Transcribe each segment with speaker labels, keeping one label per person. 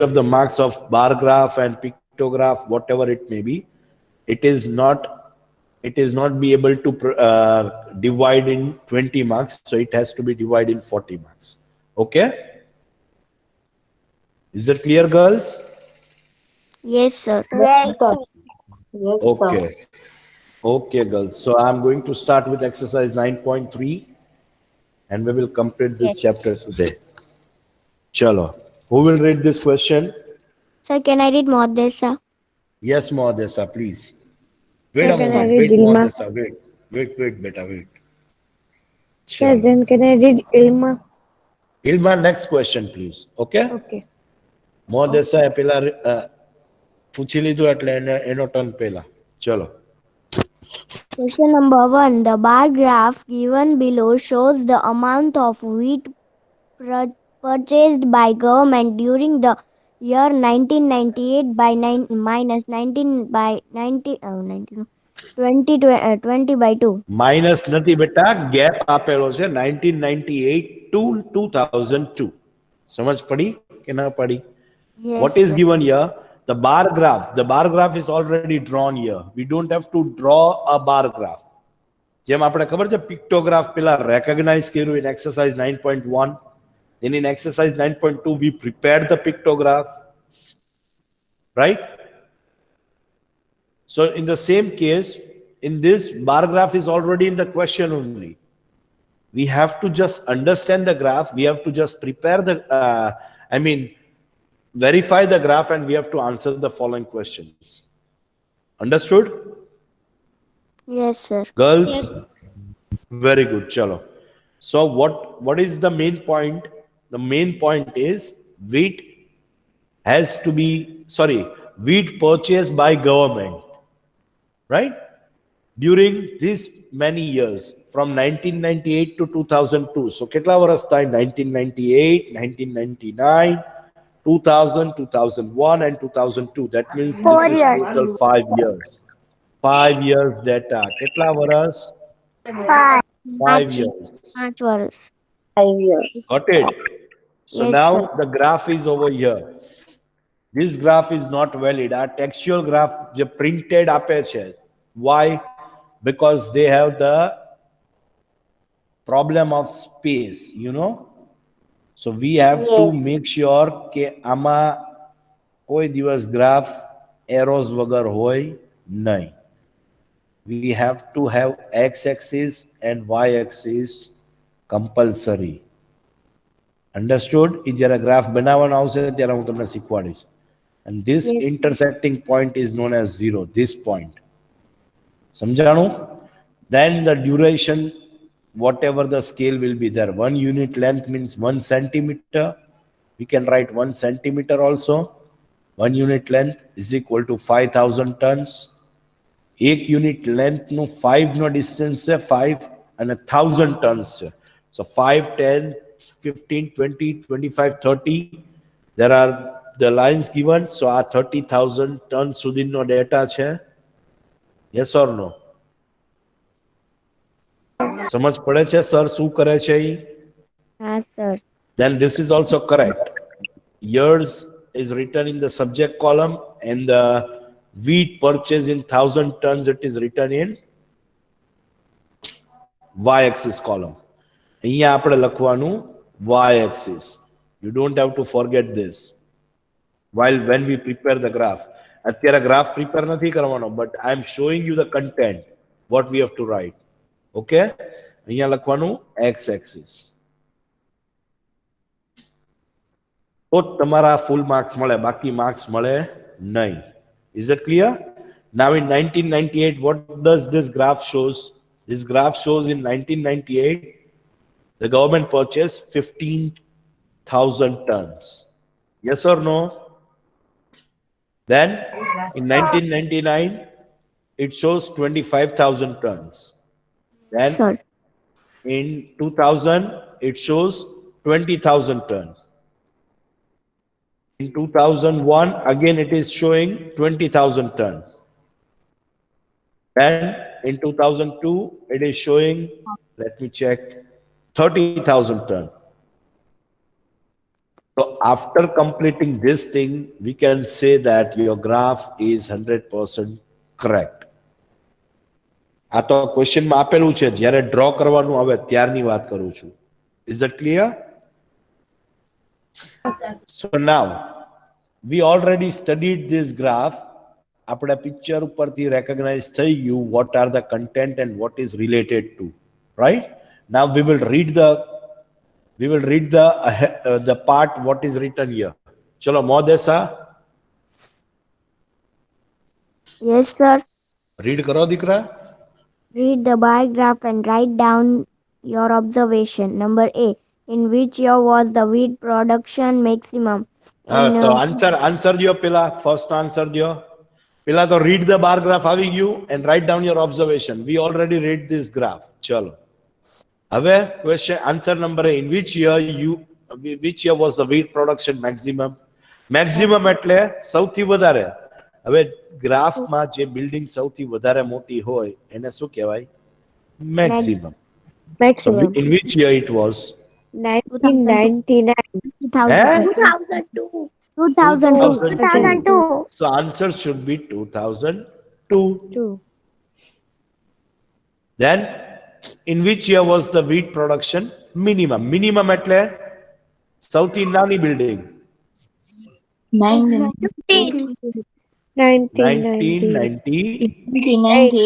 Speaker 1: of the marks of bar graph and pictograph, whatever it may be, it is not be able to divide in 20 marks, so it has to be divided in 40 marks. Okay, is that clear, girls?
Speaker 2: Yes, sir.
Speaker 3: Yes, sir. Yes, sir.
Speaker 1: Okay. Okay, girls. So I'm going to start with exercise 9.3 and we will complete this
Speaker 2: Yes.
Speaker 1: chapter today. Chalo. Who will read this question?
Speaker 2: Sir, can I read more this, sir?
Speaker 1: Yes, Mohadesa, please. Wait
Speaker 3: Yes,
Speaker 1: a
Speaker 4: Sir, can I
Speaker 3: sir.
Speaker 1: moment.
Speaker 4: read
Speaker 1: Wait,
Speaker 4: Ilma?
Speaker 1: Mohadesa. Wait. Wait, beta. Wait.
Speaker 4: Sir,
Speaker 1: Chalo.
Speaker 4: then can I read Ilma?
Speaker 1: Ilma, next question, please. Okay?
Speaker 4: Okay.
Speaker 1: Mohadesa એ પેલા પૂછી લીધું એટલે એનો turn પહેલા. ચલો.
Speaker 2: Question number 1. The bar graph given below shows the amount of wheat purchased by government during the year 1998 by minus 19 by 90, 19, 20, 20 by 2.
Speaker 1: Minus નથી બેટા, gap આપેલો છે 1998 to 2002. સમજ પડી કે ના પડી?
Speaker 2: Yes,
Speaker 1: What is
Speaker 2: sir.
Speaker 1: given here? The bar graph is already drawn here. We don't have to draw a bar graph. જેમ આપણે ખબર છે પિક્ટોગ્રાફ પેલા રેકોગ્નાઇઝ કર્યું in exercise 9.1, then in exercise 9.2 we prepared the pictograph, right? So in the same case, in this, bar graph is already in the question only. We have to just understand the graph. We have to just prepare verify the graph, and we have to answer the following questions. Understood?
Speaker 2: Yes, sir.
Speaker 1: Girls? Very good. Chalo. So what is the main point? The main point is wheat purchased by government, right? During these many years from 1998 to 2002. So કેટલા વર્ષ થાય? 1998, 1999, 2000, 2001 and 2002. That means this
Speaker 3: 4
Speaker 1: is
Speaker 3: years.
Speaker 1: total 5 years. 5 years data. કેટલા વર્ષ?
Speaker 3: 5
Speaker 1: 5 years.
Speaker 2: 5 વર્ષ.
Speaker 3: years.
Speaker 1: Got it? So
Speaker 2: Yes,
Speaker 1: now
Speaker 2: sir.
Speaker 1: the graph is over here. This graph is not valid. Our textual graph જે printed આપે છે. Why? Because they have the problem of space, you know. So we have to
Speaker 3: Yes.
Speaker 1: make sure કે આમાં કોઈ દિવસ graph arrows વગર હોય નહીં. We have to have x-axis and y-axis compulsory. Understood? એ જ્યારે graph બનાવવાનો આવશે ત્યારે હું તમને શીખવાડીશ. And this
Speaker 2: Yes.
Speaker 1: intersecting point is known as 0, this point. સમજાણું? Then the duration, whatever the scale will be there. 1 unit length means 1 centimeter. We can write 1 centimeter also. 1 unit length is equal to 5,000 tons. 1 unit length નું 5 નો distance છે 5 અને 1000 tons છે. So 5, 10, 15, 20, 25, 30. There are the lines given. So આ 30,000 tons સુધીનો data છે. Yes or no? સમજ પડે છે સર શું કરે છે ઈ?
Speaker 2: હા, sir.
Speaker 1: Then this is also correct. Years is written in the subject column and the wheat purchase in 1000 tons, it is written in y-axis column. અહીંયા આપણે લખવાનું y-axis. You don't have to forget this. While when we prepare the graph. અત્યારે graph prepare નથી કરવાનો, but I am showing you the content, what we have to write. Okay? અહીંયા લખવાનું x-axis. તો તમારા full marks મળે, બાકી marks મળે નહીં. Is it clear? Now in 1998, what does this graph shows? This graph shows in 1998, the government purchased 15,000 tons. Yes or no? Then in 1999, it shows 25,000 tons. Then
Speaker 2: Sir.
Speaker 1: in 2000, it shows 20,000 tons. In 2001, again it is showing 20,000 tons. Then in 2002, it is showing, let me check, 30,000 tons. So So after completing this thing, we can say that your graph is 100% correct. આ તો ક્વેશ્ચનમાં આપેલું છે, જ્યારે draw કરવાનું આવે ત્યારની વાત કરું છું. Is it clear? So now we already studied this graph. આપણે પિક્ચર ઉપરથી રેકોગ્નાઇઝ થઈ ગયું what are the content and what is related to, right? Now we will read the part what is written here. ચલો મોદેસા
Speaker 2: Yes, sir.
Speaker 1: Read કરો દીકરા.
Speaker 2: Read the bar graph and write down your observation. Number A. In which year was the wheat production maximum?
Speaker 1: તો answer દ્યો પેલા, first answer દ્યો. પેલા તો read the bar graph આવી ગયું and write down your observation. We already read this graph. ચલો હવે question answer number A. In which year was the wheat production maximum? Maximum એટલે સૌથી વધારે. હવે ગ્રાફમાં જે બિલ્ડિંગ સૌથી વધારે મોટી હોય એને શું કહેવાય? Maximum.
Speaker 4: Maximum.
Speaker 1: In which year it was?
Speaker 4: 1999.
Speaker 2: 2002. 2002.
Speaker 1: So answer should be 2002.
Speaker 4: 2.
Speaker 1: Then in which year was the wheat production minimum? Minimum એટલે સૌથી નાની બિલ્ડિંગ. 1990.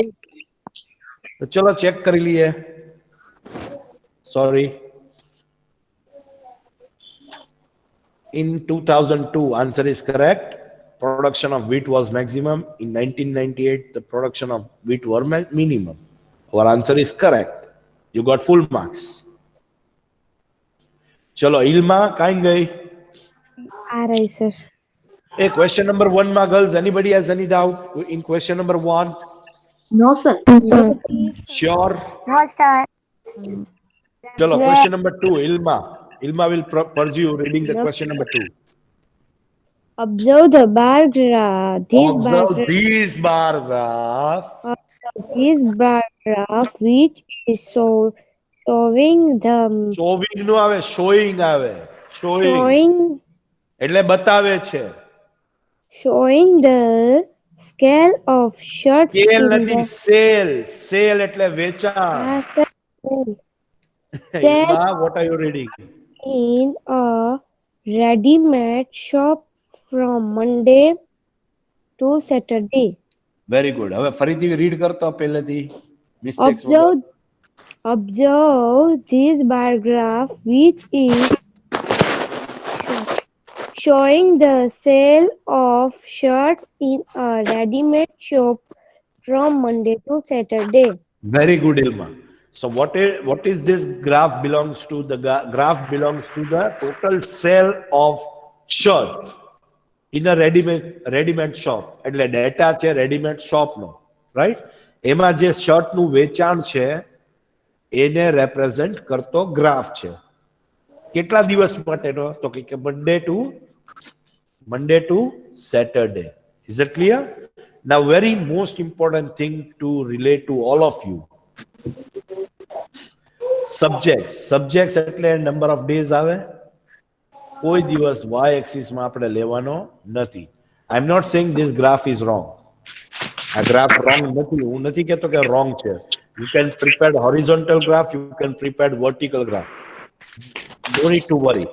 Speaker 1: તો ચલો ચેક કરી લઈએ. Sorry. In 2002, answer is correct. Production of wheat was maximum. In 1998, the production of wheat were minimum. Our answer is correct. You got full marks. Chalo, Ilma, kahin gayi?
Speaker 4: RI, sir.
Speaker 1: Hey, question number 1, ma girls. Anybody has any doubt in question number 1?
Speaker 3: No, sir.
Speaker 1: Sure.
Speaker 2: No, sir.
Speaker 1: Chalo, question number 2, Ilma. Ilma will purge you reading the question number 2.
Speaker 4: Observe the bar graph.
Speaker 1: Observe this bar graph.
Speaker 4: This bar graph which is showing the
Speaker 1: Showing no આવે, showing આવે.
Speaker 4: showing
Speaker 1: એટલે બતાવે છે.
Speaker 4: showing the scale of shirts
Speaker 1: Scale
Speaker 4: in
Speaker 1: નથી, sale. Sale એટલે વેચાણ. Ilma, what are you reading?
Speaker 4: in a ready-made shop from Monday to Saturday.
Speaker 1: Very good. હવે ફરીથી રીડ કરતો પહેલેથી. Mistakes.
Speaker 4: Observe this bar graph which is showing the sale of shirts in a ready-made shop from Monday to Saturday.
Speaker 1: Very good, Ilma. So what is this graph belongs to? The graph belongs to the total sale of shirts in a ready-made shop. એટલે data છે ready-made shop નો, right? એમાં જે shirt નું વેચાણ છે એને represent કરતો graph છે. કેટલા દિવસ માટેનો? તો કે Monday to Saturday. Is it clear? Now very most important thing to relate to all of you. Subjects એટલે number of days આવે. કોઈ દિવસ y axis માં આપણે લેવાનો નથી. I am not saying this graph is wrong. આ graph wrong નથી. હું નથી કહેતો કે wrong છે. You can prepare horizontal graph, you can prepare vertical graph. No need to worry.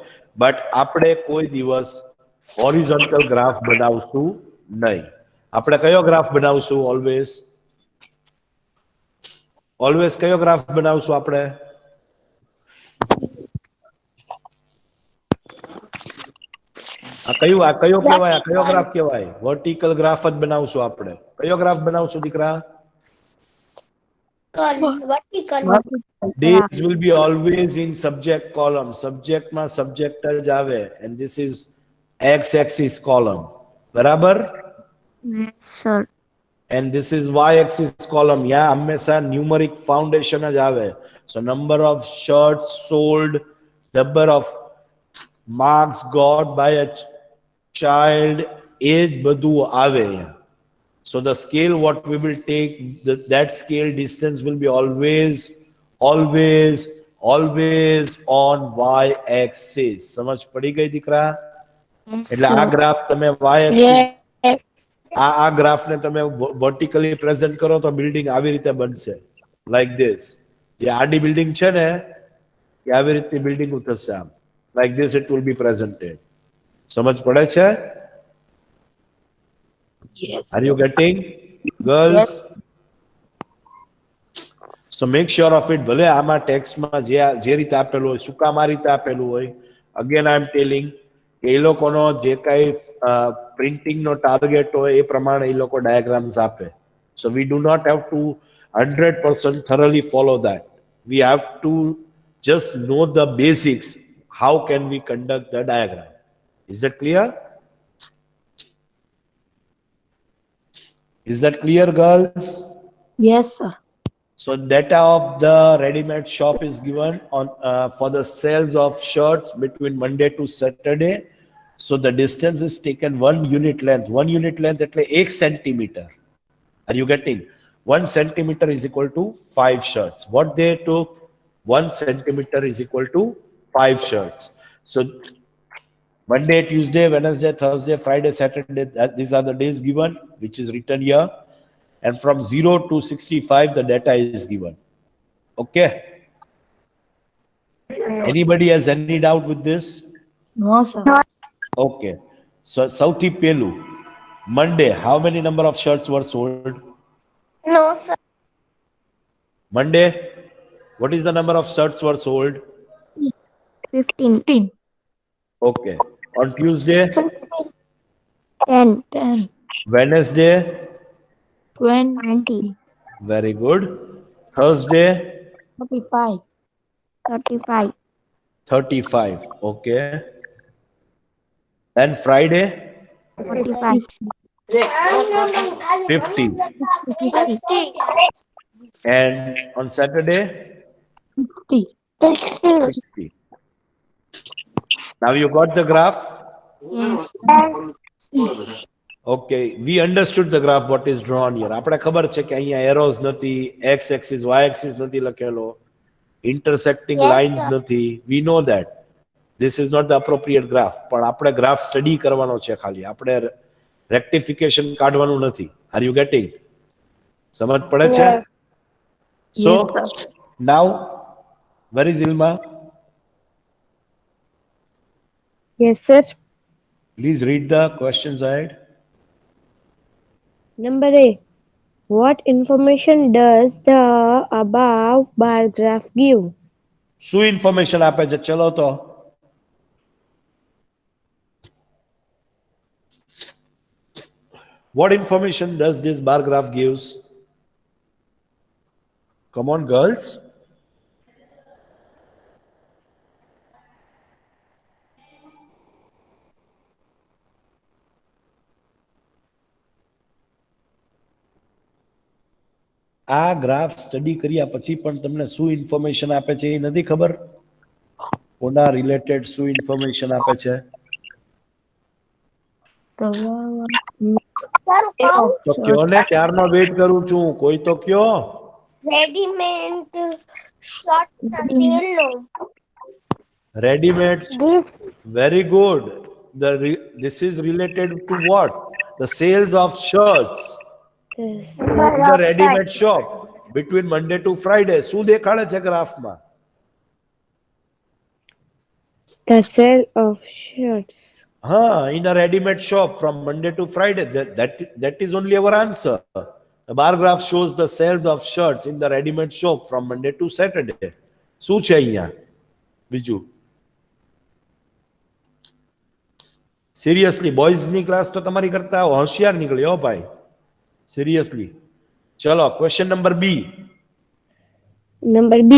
Speaker 1: But આપણે કોઈ દિવસ horizontal graph બનાવશું નહીં. આપણે કયો graph બનાવશું? Always કયો graph બનાવશું આપણે? કયો કહેવાય? કયો ગ્રાફ કહેવાય? વર્ટિકલ ગ્રાફ જ બનાવશું આપણે. કયો ગ્રાફ બનાવશું દીકરા? Days will be always in subject column. Subject માં subject જ આવે and this is x axis column. બરાબર?
Speaker 2: Yes, sir.
Speaker 1: And this is y axis column. Yeah, હંમેશા numeric foundation જ આવે. So number of shirts sold, number of marks got by a child, age બધું આવે. So the scale what we will take, that scale distance will be always always on y axis. સમજ પડી ગઈ દીકરા?
Speaker 2: Yes,
Speaker 1: એટલે આ
Speaker 2: sir.
Speaker 1: Graph તમે y axis આ ગ્રાફ ને તમે વર્ટિકલી પ્રેઝન્ટ કરો તો બિલ્ડિંગ આવી રીતે બનશે, લાઈક ધીસ. જે આડી બિલ્ડિંગ છે ને એ આવી રીતની બિલ્ડિંગ થશે આમ, like this it will be presented. સમજ પડે છે?
Speaker 3: Yes.
Speaker 1: Are you getting girls? So make sure of it. ભલે આમાં ટેક્સ્ટમાં જે રીતે આપેલું હોય, શું કામ આ રીતે આપેલું હોય, અગેન આઈ એમ ટેલિંગ એ લોકોનો જે કઈ પ્રિન્ટિંગ નો ટાર્ગેટ હોય એ પ્રમાણે એ લોકો ડાયાગ્રામ્સ આપે. So we do not have to 100% thoroughly follow that. We have to just know the basics. How can we conduct the diagram? Is that clear? Is that clear, girls?
Speaker 3: Yes, sir.
Speaker 1: So data of the ready-made shop is given on for the sales of shirts between Monday to Saturday. So the distance is taken 1 unit length. 1 unit length એટલે 1 centimeter. Are you getting? 1 centimeter is equal to 5 shirts. What they took? 1 centimeter is equal to 5 shirts. So Monday, Tuesday, Wednesday, Thursday, Friday, Saturday, these are the days given, which is written here. And from 0 to 65, the data is given. Okay? Anybody has any doubt with this?
Speaker 3: No, sir.
Speaker 1: Okay. So, Sauthi Pelu, Monday, how many number of shirts were sold?
Speaker 2: No, sir.
Speaker 1: Monday, what is the number of shirts were sold?
Speaker 2: 15.
Speaker 1: Okay. On Tuesday,
Speaker 2: 10.
Speaker 3: 10.
Speaker 1: Wednesday,
Speaker 3: 20.
Speaker 1: very good. Thursday,
Speaker 3: 35.
Speaker 2: 35.
Speaker 1: 35. Okay. And Friday,
Speaker 2: 45.
Speaker 1: 50.
Speaker 2: 50.
Speaker 1: And on Saturday,
Speaker 3: 50.
Speaker 1: 60. Now you got the graph?
Speaker 2: Yes.
Speaker 1: Okay, we understood the graph what is drawn here. આપણે ખબર છે કે અહીંયા arrows નથી, x axis, y axis નથી લખેલો, intersecting
Speaker 2: Yes,
Speaker 1: lines
Speaker 2: sir.
Speaker 1: નથી. We know that. This is not the appropriate graph. પણ આપણે graph study કરવાનો છે ખાલી. આપણે rectification કાઢવાનું નથી. Are you getting? સમજ પડે છે? So,
Speaker 3: Yes, sir.
Speaker 1: now, where is Ilma?
Speaker 4: Yes, sir.
Speaker 1: Please read the questions ahead.
Speaker 4: Number A. What information does the above bar graph give?
Speaker 1: શું ઇન્ફોર્મેશન આપે છે? ચલો તો. What information does this bar graph gives? Come on, girls. આ graph study કર્યા પછી પણ તમને શું ઇન્ફોર્મેશન આપે છે એ નથી ખબર? કોના રિલેટેડ શું ઇન્ફોર્મેશન આપે છે? તો કયો ને, ક્યારનો વેઇટ કરું છું, કોઈ તો કયો.
Speaker 2: Ready-made short sale.
Speaker 1: Ready-made. Very good. This is related to what? The sales of shirts in the ready-made shop between Monday to Friday. શું દેખાડે છે ગ્રાફમાં?
Speaker 4: The sale of shirts.
Speaker 1: In a ready-made shop from Monday to Friday. That is only our answer. The bar graph shows the sales of shirts in the ready-made shop from Monday to Saturday. શું છે અહીંયા બીજું? Seriously બોયઝની class તો તમારી કરતા હોશિયાર નીકળી હો ભાઈ, સિરિયસલી. ચલો, question number B.
Speaker 4: Number B.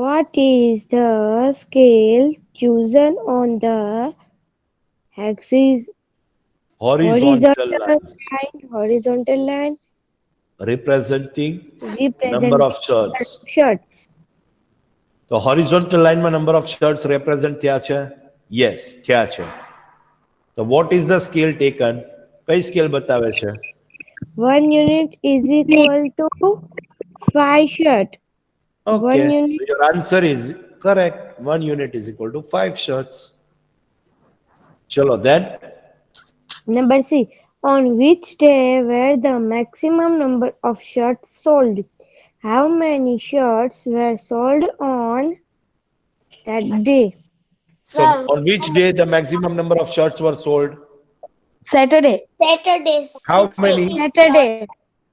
Speaker 4: What is the scale chosen on the axis
Speaker 1: Horizontal lines
Speaker 4: horizontal line
Speaker 1: representing
Speaker 4: representing
Speaker 1: number of shirts.
Speaker 4: shirts?
Speaker 1: તો horizontal line માં number of shirts represent થયા છે? Yes, થયા છે. તો what is the scale taken? કઈ scale બતાવે છે?
Speaker 4: 1 unit is equal to 5 shirts.
Speaker 1: Okay,
Speaker 4: unit.
Speaker 1: so your answer is correct. 1 unit is equal to 5 shirts. Chalo, then
Speaker 4: Number C. On which day were the maximum number of shirts sold? How many shirts were sold on that day?
Speaker 1: so
Speaker 2: Sir,
Speaker 1: on which day the maximum number of shirts were sold?
Speaker 3: Saturday.
Speaker 2: Saturday
Speaker 1: How many?
Speaker 4: Saturday.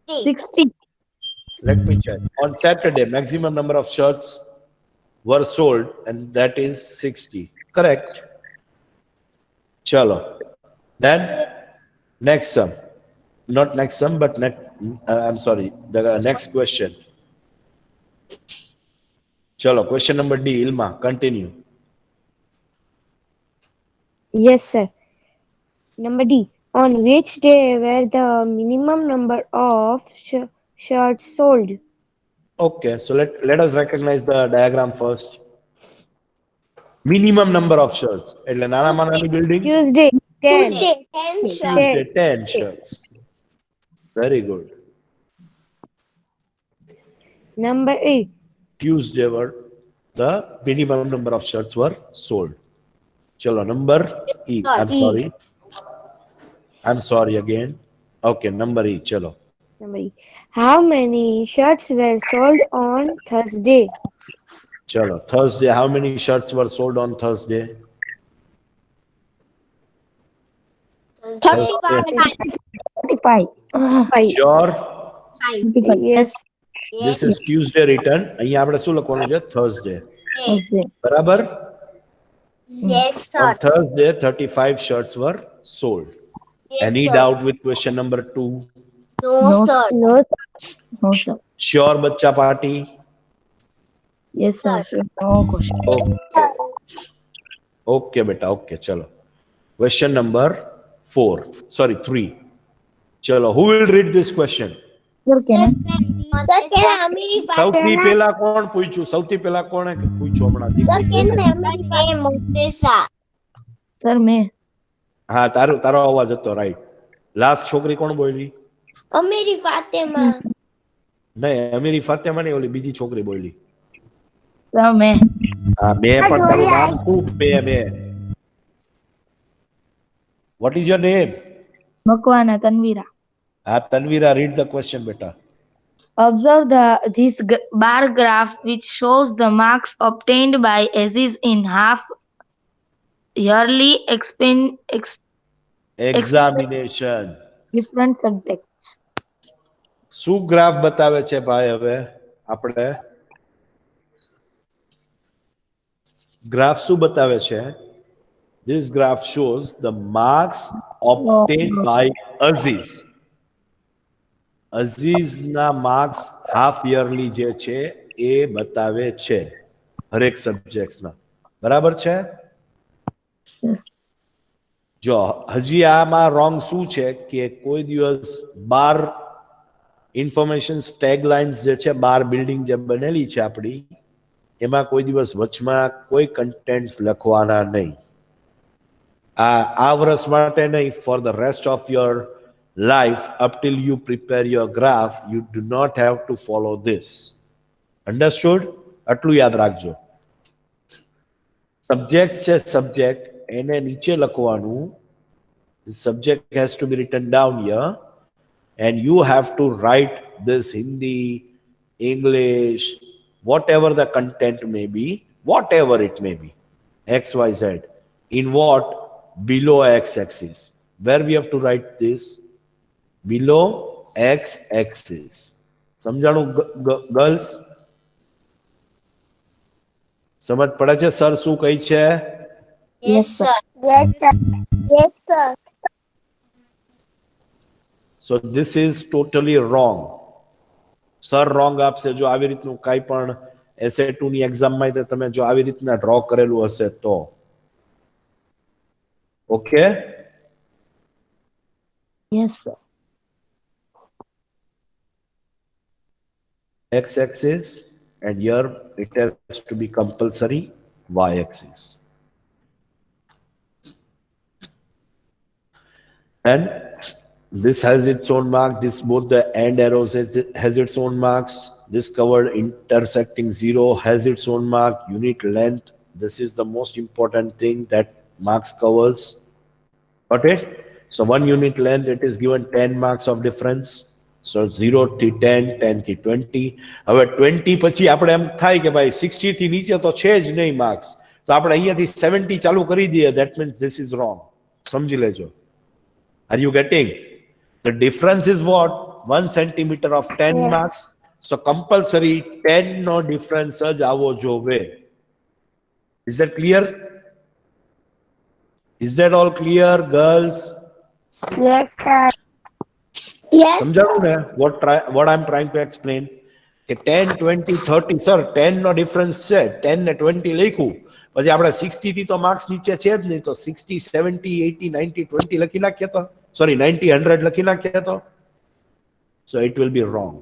Speaker 3: 60.
Speaker 1: Let me check. On Saturday, maximum number of shirts were sold, and that is 60. Correct. Chalo. Then next sum. Not next sum, but next. I'm sorry. The next question. Chalo. Question number D. Ilma, continue.
Speaker 4: Yes, sir. Number D. On which day were the minimum number of shirts sold?
Speaker 1: Okay. So let us recognize the diagram first. Minimum number of shirts. એટલે નાનામાં નાની building.
Speaker 4: Tuesday, 10.
Speaker 2: 10 shirts.
Speaker 1: Tuesday 10 shirts. Very good.
Speaker 4: Number E.
Speaker 1: Tuesday were the minimum number of shirts were sold. Chalo, number E. I'm
Speaker 4: E.
Speaker 1: sorry. I'm sorry again. Okay, number E. Chalo.
Speaker 4: Number E. How many shirts were sold on Thursday?
Speaker 1: Chalo. Thursday. How many shirts were sold on Thursday?
Speaker 3: 35.
Speaker 1: Sure.
Speaker 3: 35.
Speaker 4: Yes.
Speaker 1: This is Tuesday written. અહીંયા આપણે શું લખવાનું છે? Thursday.
Speaker 3: Thursday.
Speaker 1: બરાબર?
Speaker 2: Yes,
Speaker 1: On
Speaker 2: sir.
Speaker 1: Thursday, 35 shirts were sold.
Speaker 2: Yes,
Speaker 1: Any
Speaker 2: sir.
Speaker 1: doubt with question number 2?
Speaker 2: No,
Speaker 3: No,
Speaker 2: sir.
Speaker 4: No,
Speaker 3: No, sir.
Speaker 1: Sure, bachcha party?
Speaker 3: Yes, sir. No question.
Speaker 1: Okay. Okay, beta. Okay, chalo. Question number 4. Sorry, 3. Chalo. Who will read this question?
Speaker 3: Sir, can I?
Speaker 2: Sir, can Amiri
Speaker 1: સૌથી પહેલા કોણ પૂછ્યું? સૌથી પહેલા કોણે પૂછ્યું હમણાં?
Speaker 2: Sir, can Amiri Montesa?
Speaker 3: Sir, may.
Speaker 1: હા, તારો અવાજ હતો, રાઈટ. લાસ્ટ છોકરી કોણ બોલી?
Speaker 2: Amiri Fatima.
Speaker 1: નહીં, અમીરી ફાતેમા નહીં, ઓલી બીજી છોકરી બોલી.
Speaker 3: Sir, may.
Speaker 1: હા, મેં પણ તારું નામ ખૂબ મેં. What is your name?
Speaker 3: Makwana Tanvira.
Speaker 1: હા, તન્વીરા, read the question, beta.
Speaker 3: Observe this bar graph which shows the marks obtained by Aziz in half yearly
Speaker 1: Examination.
Speaker 3: different subjects.
Speaker 1: શું ગ્રાફ બતાવે છે ભાઈ? હવે આપણે ગ્રાફ શું બતાવે છે? This graph shows the marks obtained by Aziz. અઝીઝના માર્ક્સ હાફ યરલી જે છે એ બતાવે છે હરેક સબ્જેક્ટ્સના. બરાબર છે?
Speaker 3: Yes.
Speaker 1: જો હજી આમાં રોંગ શું છે કે કોઈ દિવસ 12 ઇન્ફોર્મેશન ટેગ લાઇન્સ જે છે, 12 બિલ્ડિંગ જે બનેલી છે આપણી, એમાં કોઈ દિવસ વચમાં કોઈ કન્ટેન્ટ્સ લખવાના નહીં. આ વર્ષ માટે નહીં, for the rest of your life, up till you prepare your graph, you do not have to follow this. Understood? આટલું યાદ રાખજો. સબ્જેક્ટ છે, સબ્જેક્ટ એને નીચે લખવાનું. Subject has to be written down here, and you have to write this Hindi, English, whatever the content may be, whatever it may be, XYZ, in what? Below x-axis. Where we have to write this? Below x-axis. સમજાણું girls? સમજ પડે છે sir શું કહી છે?
Speaker 2: Yes, sir. Yes, sir. Yes, sir.
Speaker 1: So this is totally wrong. Sir wrong આપશે જો આવી રીતનું કાંઈ પણ SA2 ની એક્ઝામમાં તમે જો આવી રીતના ડ્રો કરેલું હશે તો. Okay?
Speaker 3: Yes, sir.
Speaker 1: X-axis, and here it has to be compulsory y-axis. And This has its own mark. This both the end arrows has its own marks. This covered intersecting zero has its own mark. Unit length. This is the most important thing that marks covers. Got it? So 1 unit length, it is given 10 marks of difference. So 0 થી 10, 10 થી 20. હવે 20 પછી આપણે એમ થાય કે ભાઈ 60 થી નીચે તો છે જ નહીં માર્ક્સ. તો આપણે અહીંયાથી 70 ચાલુ કરી દઈએ. That means this is wrong. સમજી લેજો. Are you getting? The difference is what? 1 centimeter of 10 marks. So compulsory 10 no difference જ આવો જોવે. Is that clear? Is that all clear, girls?
Speaker 4: Yes, sir.
Speaker 2: Yes.
Speaker 1: સમજાણું ને? What I'm trying to explain? કે 10, 20, 30, sir 10 નો difference છે. 10 ને 20 લખ્યું. પછી આપણે 60 થી તો માર્ક્સ નીચે છે જ નહીં. તો 60, 70, 80, 90, 20 લખી નાખીએ તો. Sorry, 90, 100 લખી નાખીએ તો. So it will be wrong.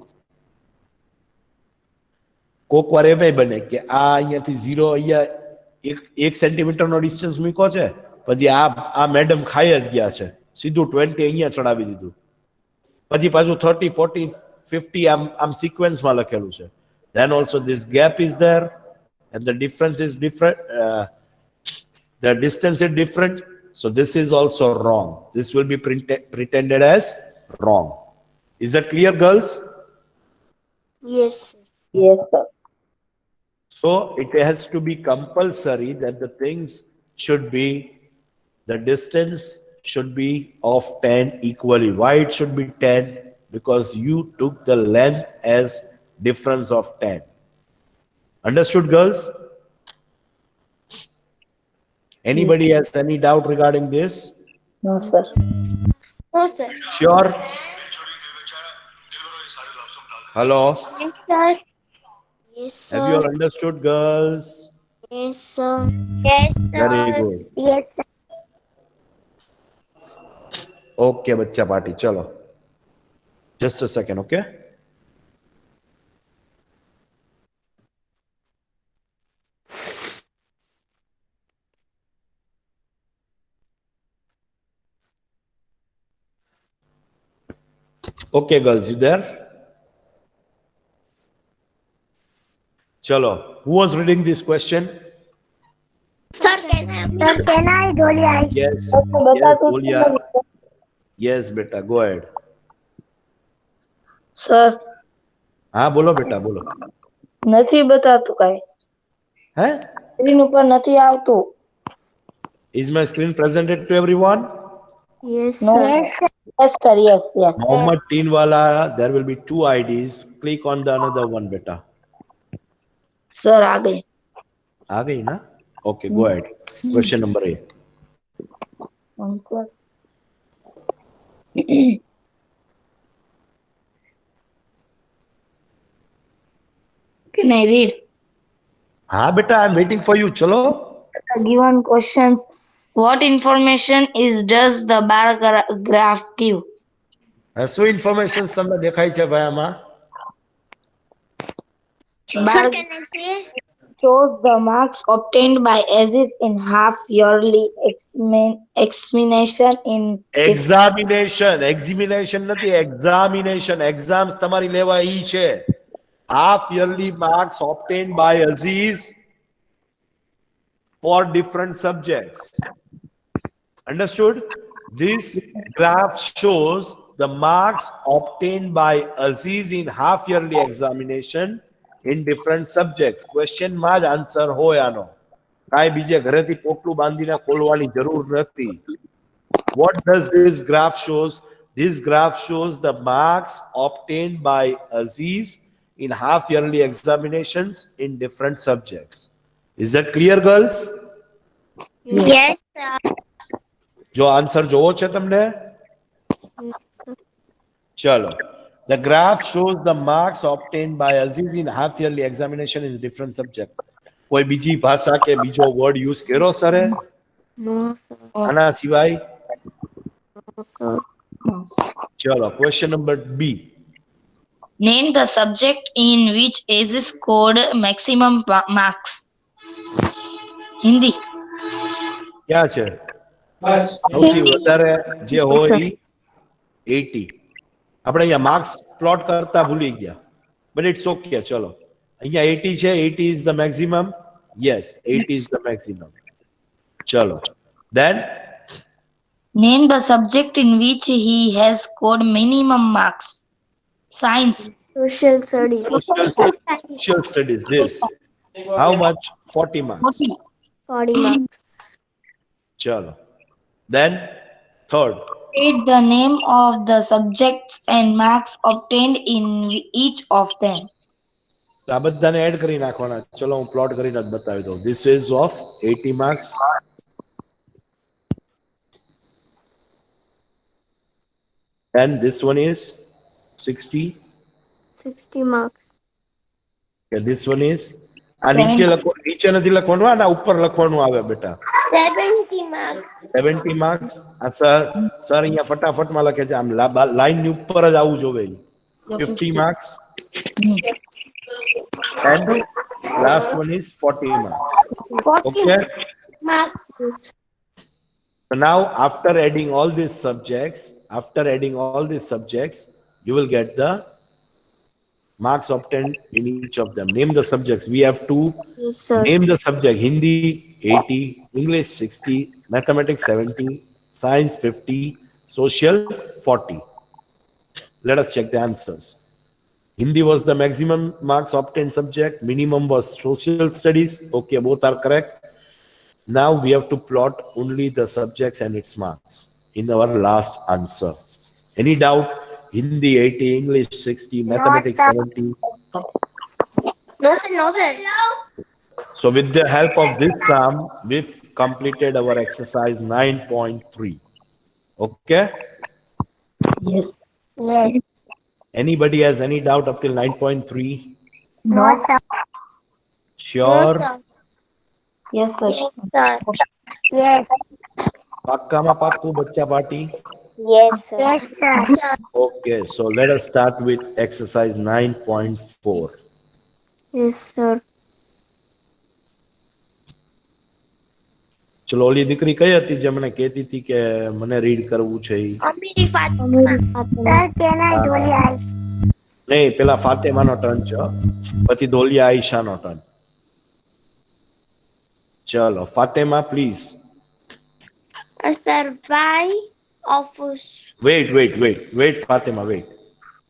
Speaker 1: કોક વાર એમ બને કે આ અહીંયાથી 0 અહીંયા 1 સેન્ટીમીટર નો ડિસ્ટન્સ મૂક્યો છે. પછી આ મેડમ ખાઈ જ ગયા છે. સીધું 20 અહીંયા ચડાવી દીધું. પછી પાછું 30, 40, 50 આમ સિક્વન્સમાં લખેલું છે. Then also this gap is there and the difference is different. The distance is different. So this is also wrong. This will be pretended as wrong. Is that clear, girls?
Speaker 2: Yes.
Speaker 3: Yes, sir.
Speaker 1: So it has to be compulsory that the things should be, the distance should be of 10 equally. Why it should be 10? Because you took the length as difference of 10. Understood, girls? Anybody has any doubt regarding this?
Speaker 3: No, sir.
Speaker 2: No, sir.
Speaker 1: Sure? Hello?
Speaker 2: Yes, sir. Yes, sir.
Speaker 1: Have you all understood, girls?
Speaker 2: Yes, sir. Yes, sir.
Speaker 1: Very good.
Speaker 4: Yes, sir.
Speaker 1: Okay, bachcha party, chalo. Just a second, okay? Okay, girls, you there? Chalo. Who was reading this question?
Speaker 2: Sir, can I?
Speaker 4: Sir, can I, Dolly?
Speaker 1: Yes.
Speaker 3: બતાતું
Speaker 1: Yes,
Speaker 3: જ
Speaker 1: Bolia.
Speaker 3: નથી.
Speaker 1: Yes, beta, go ahead.
Speaker 3: Sir,
Speaker 1: हाँ बोलो बेटा बोलो.
Speaker 3: નથી બતાતું કાંઈ.
Speaker 1: हैं?
Speaker 3: Screen ઉપર નથી આવતું.
Speaker 1: Is my screen presented to everyone?
Speaker 2: Yes,
Speaker 3: No.
Speaker 2: sir.
Speaker 3: Yes, sir. Yes, yes.
Speaker 1: Mohammed Teenwala, there will be 2 IDs. Click on the another one, beta.
Speaker 3: Sir, आ गई.
Speaker 1: आ गई ना? Okay, go ahead. Question number 8.
Speaker 3: Sir. Can I read?
Speaker 1: हाँ बेटा, I'm waiting for you. चलो.
Speaker 3: Given questions. What information does the bar graph give?
Speaker 1: શું information તમને દેખાય છે ભાઈ આમાં?
Speaker 3: Bar
Speaker 2: Can I say?
Speaker 3: shows the marks obtained by ASIS in half yearly examination in
Speaker 1: Examination નથી, examination. Exams તમારી લેવા ઈ છે. Half yearly marks obtained by Aziz for different subjects. Understood? This graph shows the marks obtained by Aziz in half yearly examination in different subjects. Question માં જ answer હોય આનો. કાંઈ બીજે ઘરેથી પોટલું બાંધીને ખોલવાની જરૂર નથી. What does this graph shows? This graph shows the marks obtained by Aziz in half yearly examinations in different subjects. Is that clear, girls?
Speaker 2: Yes, sir.
Speaker 1: જો આન્સર જોવો છે તમને? ચલો. The graph shows the marks obtained by Aziz in half yearly examination in different subject. કોઈ બીજી ભાષા કે બીજો વર્ડ યુઝ કર્યો સરે?
Speaker 2: No, sir.
Speaker 1: આના સિવાય?
Speaker 2: No, sir.
Speaker 1: ચલો, question number B.
Speaker 3: Name the subject in which ASIS scored maximum marks. Hindi.
Speaker 1: ક્યાં છે? સૌથી વધારે જે હોય ઈ? 80. આપણે અહીંયા માર્ક્સ પ્લોટ કરતા ભૂલી ગયા, but it's okay. ચલો, અહીંયા 80 છે. 80 is the maximum. Yes, 80 is the maximum. ચલો, then
Speaker 3: Name the subject in which he has scored minimum marks. Science.
Speaker 2: Social studies.
Speaker 1: social studies. This how much? 40 marks.
Speaker 2: 40 marks.
Speaker 1: ચલો, then third.
Speaker 3: State the name of the subjects and marks obtained in each of them.
Speaker 1: તો આ બધાને add કરી નાખવાના. ચલો હું plot કરીને જ બતાવી દઉં. This is of 80 marks. And this one is 60.
Speaker 2: 60 marks.
Speaker 1: Okay, this one is આ નીચે લખો, નીચે નથી લખવાનું, આના ઉપર લખવાનું આવે બેટા.
Speaker 2: 70 marks.
Speaker 1: 70 marks. આ સર અહીંયા ફટાફટમાં લખે છે, આમ લાઈન ની ઉપર જ આવવું જોઈએ. 50 marks. And last one is 40 marks.
Speaker 2: 40
Speaker 1: Okay.
Speaker 2: marks.
Speaker 1: So now after adding all these subjects, you will get the marks obtained in each of them. Name the subjects. We have to
Speaker 2: Yes, sir.
Speaker 1: name the subject. Hindi 80, English 60, Mathematics 70, Science 50, Social 40. Let us check the answers. Hindi was the maximum marks obtained subject. Minimum was Social Studies. Okay, both are correct. Now we have to plot only the subjects and its marks in our last answer. Any doubt? Hindi 80, English 60, Mathematics 70.
Speaker 2: No, sir. No, sir.
Speaker 1: So with the help of this sum, we've completed our exercise 9.3. Okay?
Speaker 3: Yes.
Speaker 4: Yes.
Speaker 1: Anybody has any doubt up till 9.3?
Speaker 3: No, sir.
Speaker 1: Sure?
Speaker 3: Yes, sir.
Speaker 4: Yes.
Speaker 1: Pakkama pakku bachcha party?
Speaker 2: Yes, sir.
Speaker 4: Yes, sir.
Speaker 1: Okay, so let us start with exercise 9.4.
Speaker 2: Yes, sir.
Speaker 1: ચલો, ઓલી દીકરી કઈ હતી જે મને કહેતી હતી કે મને રીડ કરવું છે ઈ?
Speaker 2: Amiri Fatima.
Speaker 4: Sir, can I do it?
Speaker 1: નહીં, પેલા ફાતેમાનો ટર્ન છે, પછી દોલિયા આઈશાનો ટર્ન. ચલો, Fatema please.
Speaker 2: A survey of
Speaker 1: wait Fatema, wait.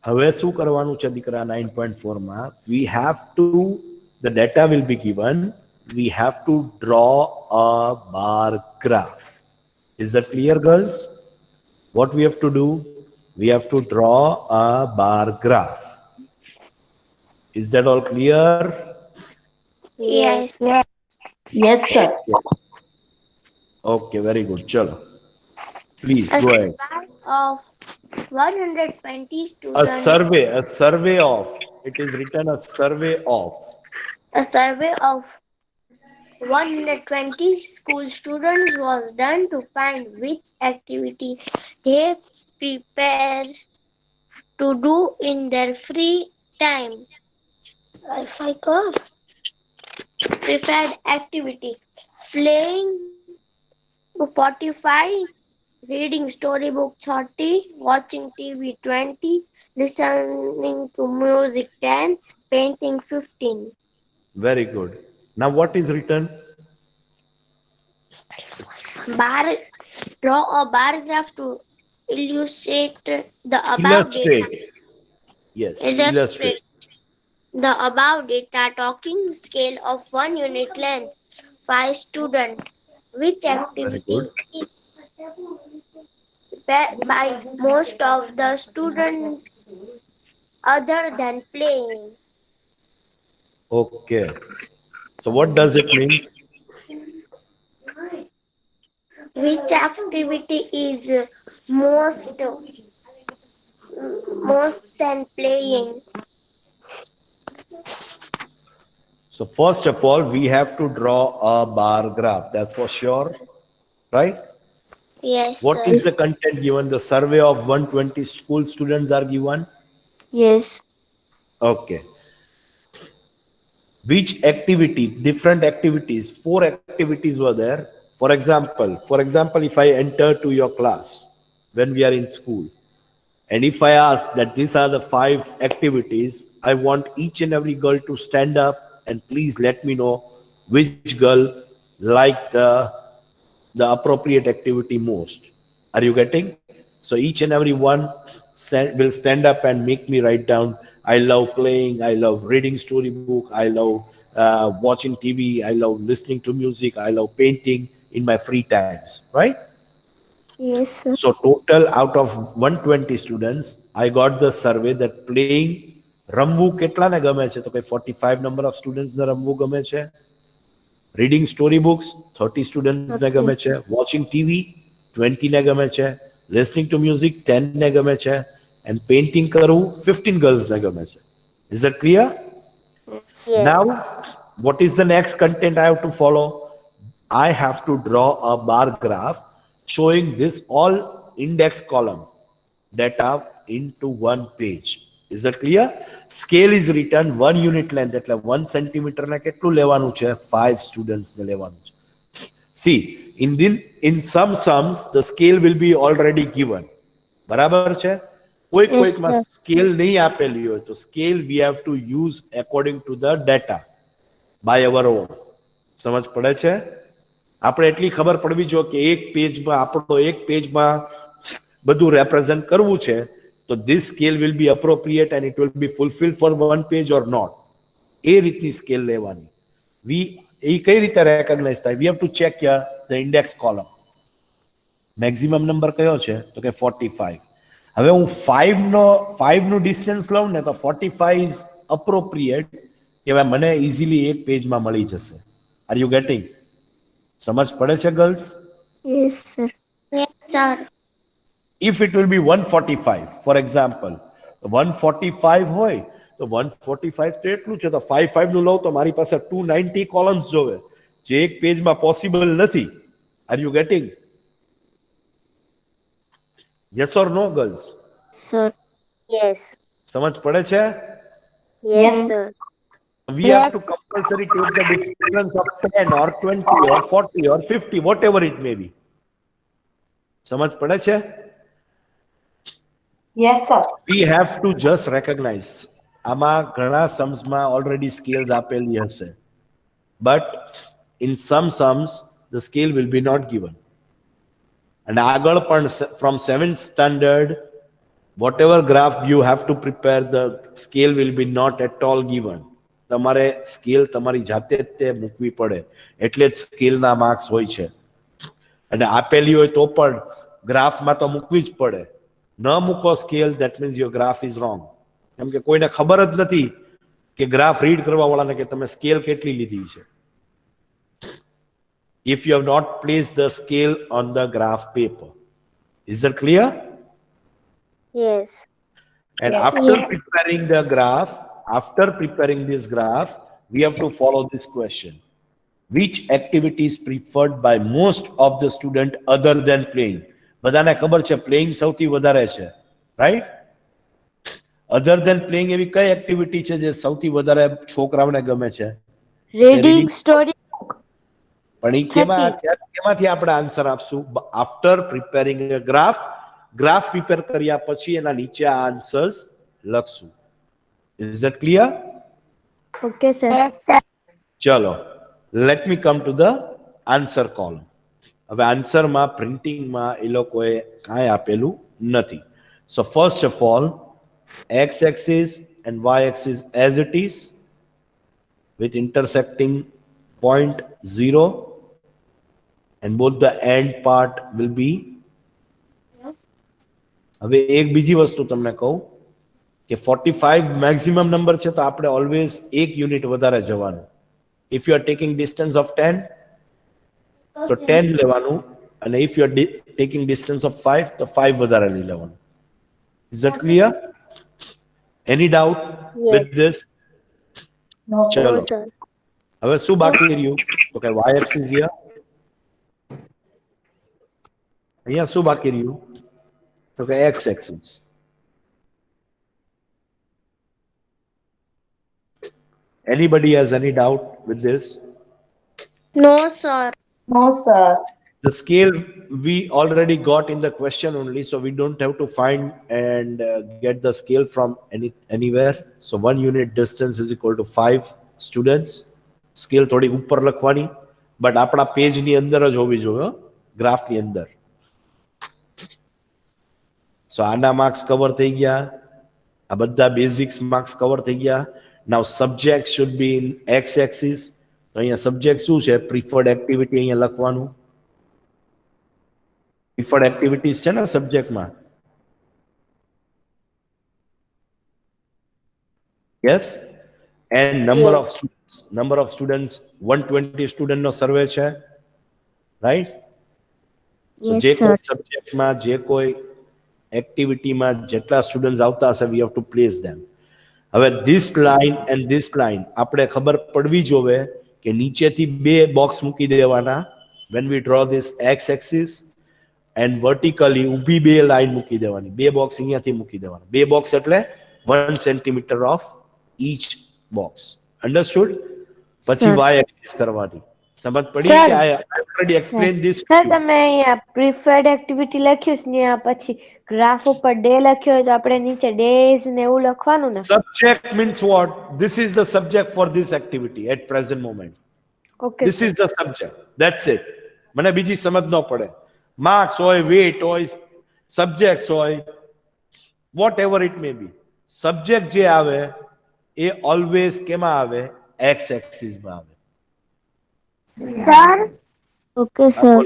Speaker 1: હવે શું કરવાનું છે દીકરા? 9.4 માં we have to, the data will be given, we have to draw a bar graph. Is that clear, girls? What we have to do? We have to draw a bar graph. Is that all clear?
Speaker 2: Yes.
Speaker 4: Yes.
Speaker 3: Yes, sir.
Speaker 1: Okay, very good. Chalo. Please
Speaker 2: A
Speaker 1: go ahead.
Speaker 2: survey of 120
Speaker 1: A
Speaker 2: students.
Speaker 1: survey of. It is written a survey of.
Speaker 2: A survey of 120 school students was done to find which activity they prepare to do in their free time. If I could. Preferred activity: playing 45, reading storybook 30, watching TV 20, listening to music 10, painting 15.
Speaker 1: Very good. Now what is written?
Speaker 2: Draw a bar graph to illustrate the above
Speaker 1: Illustrate.
Speaker 2: data.
Speaker 1: Yes,
Speaker 2: Illustrate.
Speaker 1: illustrate.
Speaker 2: The above data talking scale of 1 unit length, 5 students. Which activity
Speaker 1: good.
Speaker 2: is prepared by most of the students other than playing?
Speaker 1: Okay. So what does it mean?
Speaker 2: Which activity is most than playing?
Speaker 1: So first of all, we have to draw a bar graph. That's for sure. Right?
Speaker 2: Yes,
Speaker 1: What
Speaker 2: sir.
Speaker 1: is the content given? The survey of 120 school students are given.
Speaker 2: Yes.
Speaker 1: Okay. Which activity? Different activities. 4 activities were there. For example, if I enter to your class when we are in school, And if I ask that these are the 5 activities, I want each and every girl to stand up and please let me know which girl liked the appropriate activity most. Are you getting? So each and every one will stand up and make me write down. I love playing. I love reading storybook. I love watching TV. I love listening to music. I love painting in my free times. Right?
Speaker 2: Yes, sir.
Speaker 1: So total out of 120 students, I got the survey that playing રમવું કેટલાને ગમે છે તો કે 45 number of students ને રમવું ગમે છે. Reading story books 30 students ને ગમે છે. વોચિંગ ટીવી 20 ને ગમે છે. લિસનિંગ ટુ મ્યુઝિક 10 ને ગમે છે. એન્ડ પેઇન્ટિંગ કરવું 15 ગર્લ્સ ને ગમે છે. Is that clear?
Speaker 2: Yes.
Speaker 1: Now, what is the next content I have to follow? I have to draw a bar graph showing this all index column data into one page. Is that clear? Scale is written 1 unit length એટલે 1 centimeter ને કેટલું લેવાનું છે 5 students ને લેવાનું છે. See, in some sums the scale will be already given. બરાબર છે? કોઈ
Speaker 2: Yes,
Speaker 1: કોઈકમાં
Speaker 2: sir.
Speaker 1: સ્કેલ નહીં આપેલી હોય તો scale we have to use according to the data by our own. સમજ પડે છે? આપણે એટલી ખબર પડવી જોઈએ કે એક પેજમાં આપણો એક પેજમાં બધું રેપ્રેઝન્ટ કરવું છે તો this scale will be appropriate and it will be fulfilled for one page or not. એ રીતની સ્કેલ લેવાની. એ કઈ રીતે રેકગ્નાઇઝ થાય? We have to check here the index column. Maximum number કયો છે તો કે 45. હવે હું 5 નું ડિસ્ટન્સ લઉં ને તો 45 is appropriate કે મને ઇઝીલી એક પેજમાં મળી જશે. Are you getting? સમજ પડે છે girls?
Speaker 2: Yes, sir.
Speaker 3: Yes, sir.
Speaker 1: If it will be 145 for example, 145 હોય તો 145 તો એટલું છે તો 5 નું લઉં તો મારી પાસે 290 કોલમ્સ જોવે જે એક પેજમાં પોસિબલ નથી. Are you getting? Yes or no girls?
Speaker 2: Sir.
Speaker 3: Yes.
Speaker 1: સમજ પડે છે?
Speaker 2: Yes, sir.
Speaker 1: We have to compulsory take the difference of 10 or 20 or 40 or 50 whatever it may be. સમજ પડે છે?
Speaker 3: Yes, sir.
Speaker 1: We have to just recognize આમાં ઘણા sumsમાં already scales આપેલી હશે but in some sums the scale will be not given. And આગળ પણ from 7th standard whatever graph you have to prepare the scale will be not at all given. તમારે scale તમારી જાતે જ તે મૂકવી પડે એટલે જ સ્કેલના માર્ક્સ હોય છે. અને આપેલી હોય તો પણ ગ્રાફમાં તો મૂકવી જ પડે. ન મૂકો scale that means your graph is wrong. કેમ કે કોઈને ખબર જ નથી કે ગ્રાફ રીડ કરવા વાળાને કે તમે સ્કેલ કેટલી લીધી છે. If you have not placed the scale on the graph paper. Is that clear?
Speaker 2: Yes.
Speaker 1: And
Speaker 3: Yes.
Speaker 1: after preparing the graph, after preparing this graph, we have to follow this question. Which activity is preferred by most of the student other than playing? બધાને ખબર છે playing સૌથી વધારે છે, right? Other than playing એવી કઈ activity છે જે સૌથી વધારે છોકરાઓને ગમે છે?
Speaker 4: Reading story.
Speaker 1: પણ ઈ કેમાંથી આપણે આન્સર આપશું? આફ્ટર પ્રિપેરિંગ અ ગ્રાફ પ્રિપેર કર્યા પછી એના નીચે આ આન્સર્સ લખશું. Is that clear?
Speaker 4: Okay, sir.
Speaker 1: ચલો, let me come to the answer column. હવે આન્સરમાં પ્રિન્ટિંગમાં એ લોકોએ કાંઈ આપેલું નથી. So first of all, x axis and y axis as it is with intersecting point 0 and both the end part will be. હવે એક બીજી વસ્તુ તમને કહું કે 45 મેક્સિમમ નંબર છે તો આપણે ઓલવેઝ એક યુનિટ વધારે જવાનું. If you are taking distance of 10 તો 10 લેવાનું અને if you are taking distance of 5 તો 5 વધારે લઈ લેવાનું. Is that clear? Any doubt with this?
Speaker 3: No, sir.
Speaker 1: ચલો હવે શું બાકી રહ્યું તો કે y axis here. અહીંયા શું બાકી રહ્યું તો કે x axis. Anybody has any doubt with this?
Speaker 2: No, sir.
Speaker 3: No, sir.
Speaker 1: The scale we already got in the question only, so we don't have to find and get the scale from anywhere. So 1 unit distance is equal to 5 students. Scale થોડી ઉપર લખવાની, but આપણા page ની અંદર જ હોવી જોઈએ, graph ની અંદર. So આના માર્ક્સ કવર થઈ ગયા, આ બધા બેઝિક્સ માર્ક્સ કવર થઈ ગયા. Now subject should be in x axis. તો અહીંયા સબ્જેક્ટ શું છે? પ્રિફર્ડ એક્ટિવિટી અહીંયા લખવાનું. Preferred activities છે ને સબ્જેક્ટમાં. Yes, and number of students. Number of students 120 student નો સર્વે છે, right? So
Speaker 2: Yes,
Speaker 1: જે
Speaker 2: sir.
Speaker 1: કોઈ સબ્જેક્ટમાં જે કોઈ એક્ટિવિટીમાં જેટલા સ્ટુડન્ટ્સ આવતા હશે, we have to place them. હવે this line and this line આપણે ખબર પડવી જોવે કે નીચેથી બે બોક્સ મૂકી દેવાના when we draw this x axis, and vertically ઊભી બે લાઈન મૂકી દેવાની. બે બોક્સ અહીંયાથી મૂકી દેવાના. બે બોક્સ એટલે 1 centimeter of each box. Understood? પછી
Speaker 2: Sir.
Speaker 1: y axis કરવાની. સમજ પડી
Speaker 4: Sir.
Speaker 1: કે I already explained this to
Speaker 4: sir
Speaker 1: you.
Speaker 4: તમે અહીંયા પ્રિફર્ડ એક્ટિવિટી લખ્યું છે ને આ પછી ગ્રાફ ઉપર ડે લખ્યો હોય તો આપણે નીચે ડેઝ ને એવું લખવાનું ને.
Speaker 1: Subject means what? This is the subject for this activity at present moment.
Speaker 4: Okay
Speaker 1: This is the subject. That's it. મને બીજી સમજ ન પડે. Marks હોય, weight હોય, subjects હોય, whatever it may be. Subject જે આવે એ always કેમાં આવે? X axis માં આવે.
Speaker 4: Sir
Speaker 2: Okay, sir.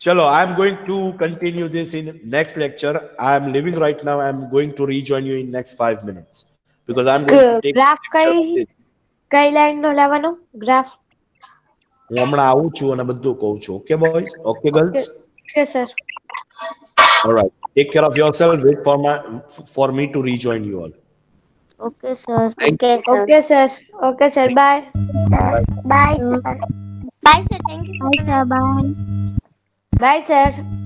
Speaker 1: Chalo, I am going to continue this in next lecture. I am leaving right now. I am going to rejoin you in next 5 minutes because I am going to take
Speaker 4: graph
Speaker 1: picture of
Speaker 4: કઈ
Speaker 1: this.
Speaker 4: કઈ line નો લાવવાનો graph?
Speaker 1: હું હમણાં આવું છું અને બધું કહું છું. Okay, boys? Okay, girls?
Speaker 4: Okay sir.
Speaker 1: All right. Take care of yourself. Wait for me to rejoin you all.
Speaker 2: Okay, sir.
Speaker 3: Okay, sir.
Speaker 4: Okay sir. Okay sir bye.
Speaker 2: Bye, sir. Thank you. Bye, sir. Bye.
Speaker 4: Bye sir.